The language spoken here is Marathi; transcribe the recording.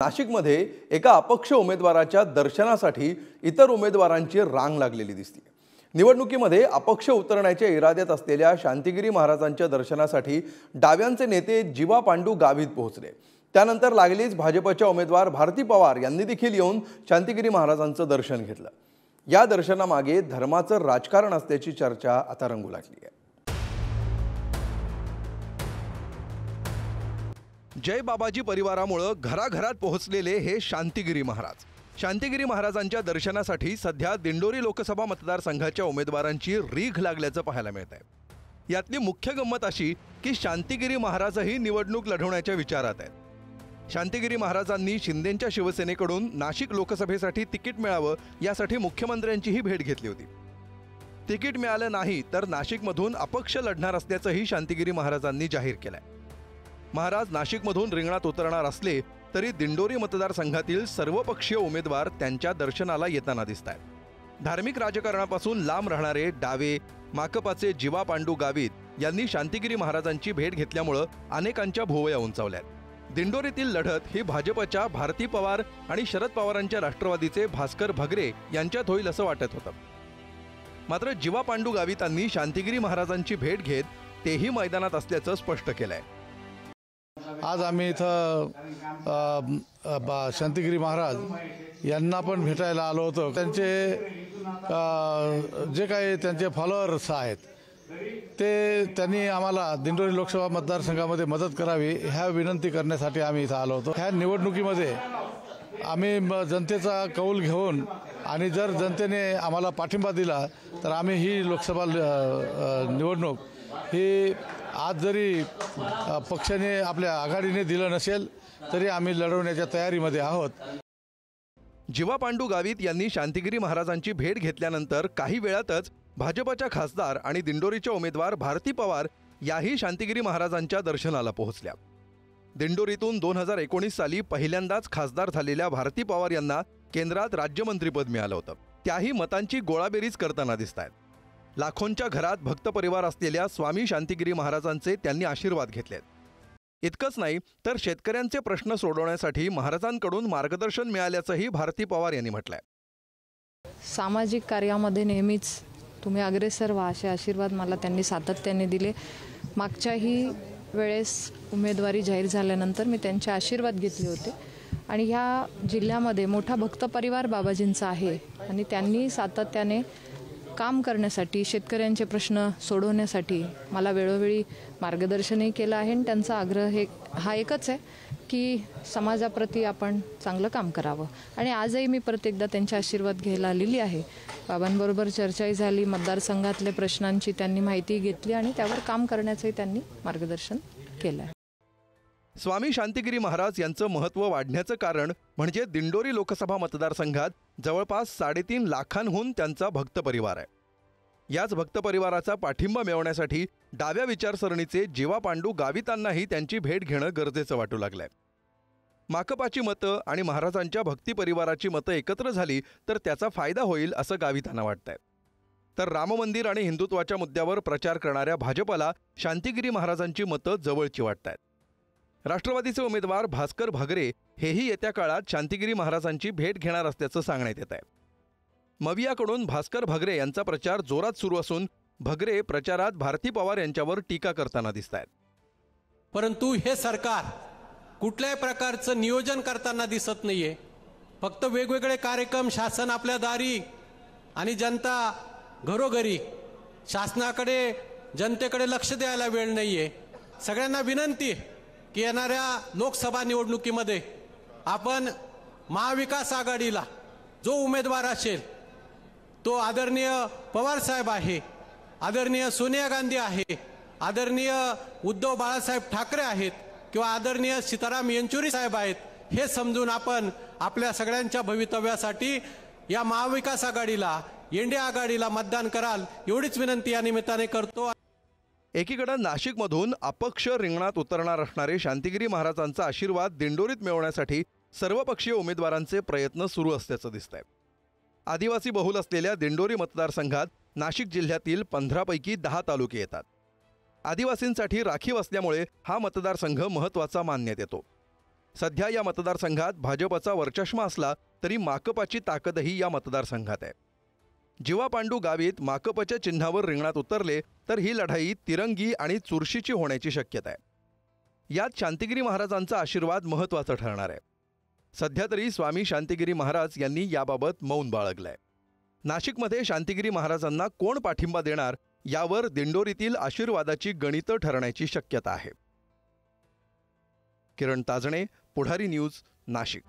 नाशिकमध्ये एका अपक्ष उमेदवाराच्या दर्शनासाठी इतर उमेदवारांची रांग लागलेली दिसते। निवडणुकीमध्ये अपक्ष उतरण्याच्या इराद्यात असलेल्या शांतिगिरी महाराजांच्या दर्शनासाठी डाव्यांचे नेते जीवा पांडू गावीत पोहोचले। त्यानंतर लागलीच भाजपच्या उमेदवार भारती पवार यांनी देखील येऊन शांतिगिरी महाराजांचं दर्शन घेतलं। या दर्शनामागे धर्माचं राजकारण असल्याची चर्चा आता रंगू लागली आहे। जय बाबाजी परिवारामुळे घराघरात पोहोचलेले हे शांतिगिरी महाराज। शांतिगिरी महाराजांच्या दर्शनासाठी सध्या दिंडोरी लोकसभा मतदारसंघाच्या उमेदवारांची रीघ लागल्याचं पाहायला मिळत आहे। यातली मुख्य गंमत अशी की शांतिगिरी महाराजही निवडणूक लढवण्याच्या विचारात आहेत। शांतिगिरी महाराजांनी शिंदेंच्या शिवसेनेकडून नाशिक लोकसभेसाठी तिकीट मिळावं यासाठी मुख्यमंत्र्यांचीही भेट घेतली होती। तिकीट मिळालं नाही तर नाशिकमधून अपक्ष लढणार असल्याचंही शांतिगिरी महाराजांनी जाहीर केलंय। महाराज नाशिकमधून रिंगणात उतरणार असले तरी दिंडोरी मतदारसंघातील सर्वपक्षीय उमेदवार त्यांच्या दर्शनाला येताना दिसतायत। धार्मिक राजकारणापासून लांब राहणारे डावे माकपाचे जीवा पांडू गावीत यांनी शांतिगिरी महाराजांची भेट घेतल्यामुळे अनेकांच्या भुवया उंचावल्यात। दिंडोरीतील लढत ही भाजपच्या भारती पवार आणि शरद पवारांच्या राष्ट्रवादीचे भास्कर भगरे यांच्यात होईल असं वाटत होतं। मात्र जीवा पांडू गावितांनी शांतिगिरी महाराजांची भेट घेत तेही मैदानात असल्याचं स्पष्ट केलंय। आज आम्ही इथं शांतिगिरी महाराज यांना पण भेटायला आलो होतो। त्यांचे जे काही त्यांचे फॉलोअर्स आहेत ते त्यांनी आम्हाला दिंडोरी लोकसभा मतदारसंघामध्ये मदत करावी ह्या विनंती करण्यासाठी आम्ही इथं आलो होतो। ह्या निवडणुकीमध्ये आम्ही जनतेचा कौल घेऊन आणि जर जनतेने आम्हाला पाठिंबा दिला तर आम्ही ही लोकसभा निवडणूक ही आज जरी पक्षाने आपल्या आघाडीने दिलं नसेल तरी आम्ही लढवण्याच्या तयारीमध्ये आहोत। जीवा पांडू गावित यांनी शांतिगिरी महाराजांची भेट घेतल्यानंतर काही वेळातच भाजपच्या खासदार आणि दिंडोरीच्या उमेदवार भारती पवार याही शांतिगिरी महाराजांच्या दर्शनाला पोहोचल्या। दिंडोरीतून 2019 साली पहिल्यांदाच खासदार झालेल्या भारती पवार यांना केंद्रात राज्यमंत्रीपद मिळालं होतं। त्याही मतांची गोळाबेरीज करताना दिसतायत। लाखोंच्या घरात भक्त परिवार असलेल्या स्वामी शांतिगिरी महाराजांचे त्यांनी आशीर्वाद घेतलेत। इतकंच नाही तर शेतकऱ्यांचे प्रश्न सोडवण्यासाठी महाराजांकडून मार्गदर्शन मिळाल्याचंही भारती पवार यांनी म्हटलंय। सामाजिक कार्यामध्ये नेहमीच तुम्ही अग्रेसर व्हा असे आशीर्वाद मला त्यांनी सातत्याने दिले। मागच्याही वेळेस उमेदवारी जाहीर झाल्यानंतर मी त्यांचे आशीर्वाद घेतले होते आणि ह्या जिल्ह्यामध्ये मोठा भक्त परिवार बाबाजींचा आहे आणि त्यांनी सातत्याने काम करण्यासाठी शेतकऱ्यांचे प्रश्न सोडवण्यासाठी मला वेळोवेळी मार्गदर्शनही केलं आहे। आणि त्यांचा आग्रह हा एकच आहे की समाजाप्रती आपण चांगलं काम करावं आणि आजही मी प्रत्येकदा त्यांचे आशीर्वाद घ्यायला आलेली आहे। बाबांबरोबर चर्चाही झाली, मतदारसंघातल्या प्रश्नांची त्यांनी माहिती घेतली आणि त्यावर काम करण्याचंही त्यांनी मार्गदर्शन केलं आहे। स्वामी शांतिगिरी महाराज यांचं महत्त्व वाढण्याचं कारण म्हणजे दिंडोरी लोकसभा मतदारसंघात जवळपास 3.5 लाखांहून त्यांचा भक्त परिवार आहे। याच भक्त परिवाराचा पाठिंबा मिळवण्यासाठी डाव्या विचारसरणीचे जीवा पांडू गावितांनाही त्यांची भेट घेणं गरजेचं वाटू लागलंय। माकपाची मतं आणि महाराजांच्या भक्ती परिवाराची मतं एकत्र झाली तर त्याचा फायदा होईल असं गावितांना वाटतंय। तर राम मंदिर आणि हिंदुत्वाच्या मुद्द्यावर प्रचार करणाऱ्या भाजपला शांतिगिरी महाराजांची मतं जवळची वाटतायत। राष्ट्रवादीचे उमेदवार भास्कर भगरे हेही येत्या काळात शांतिगिरी महाराजांची भेट घेणार असल्याचं सांगण्यात येत आहे। मवियाकडून भास्कर भगरे यांचा प्रचार जोरात सुरू असून भगरे प्रचारात भारती पवार यांच्यावर टीका करताना दिसतायत। परंतु हे सरकार कुठल्याही प्रकारचं नियोजन करताना दिसत नाहीये। फक्त वेगवेगळे कार्यक्रम शासन आपल्या दारी आणि जनता घरोघरी, शासनाकडे जनतेकडे लक्ष द्यायला वेळ नाहीये। सगळ्यांना विनंती की येणाऱ्या लोकसभा निवडणुकीमध्ये आपण महाविकास आघाडीला जो उमेदवार असेल तो आदरणीय पवार साहेब आहे, आदरणीय सोनिया गांधी आहे, आदरणीय उद्धव बाळासाहेब ठाकरे आहेत किंवा आदरणीय सीताराम येचुरी साहेब आहेत, हे समजून आपण आपल्या सगळ्यांच्या भवितव्यासाठी या महाविकास आघाडीला, एनडीए आघाडीला मतदान कराल एवढीच विनंती या निमित्ताने करतो। एकीकडे नाशिकमधून अपक्ष रिंगणात उतरणार असणारे शांतिगिरी महाराजांचा आशीर्वाद दिंडोरीत मिळवण्यासाठी सर्वपक्षीय उमेदवारांचे प्रयत्न सुरू असल्याचं दिसतंय। आदिवासी बहुल असलेल्या दिंडोरी मतदारसंघात नाशिक जिल्ह्यातील 15 पैकी 10 तालुके येतात। आदिवासींसाठी राखीव असल्यामुळे हा मतदारसंघ महत्त्वाचा मानण्यात येतो। सध्या या मतदारसंघात भाजपचा वर्चस्व असला तरी माकपाची ताकदही या मतदारसंघात आहे. जीवा पांडू गावित माकपच्या चिन्हावर रिंगणात उतरले तर ही लढाई तिरंगी आणि चुरशीची होण्याची शक्यता आहे. यात शांतिगिरी महाराजांचा आशीर्वाद महत्त्वाचा ठरणार आहे. सध्या तरी स्वामी शांतिगिरी महाराज यांनी याबाबत मौन बाळगलंय. नाशिकमध्ये शांतिगिरी महाराजांना कोण पाठिंबा देणार यावर दिंडोरीतील आशीर्वादाची गणितं ठरण्याची शक्यता आहे. किरण ताजणे, पुढारी न्यूज, नाशिक.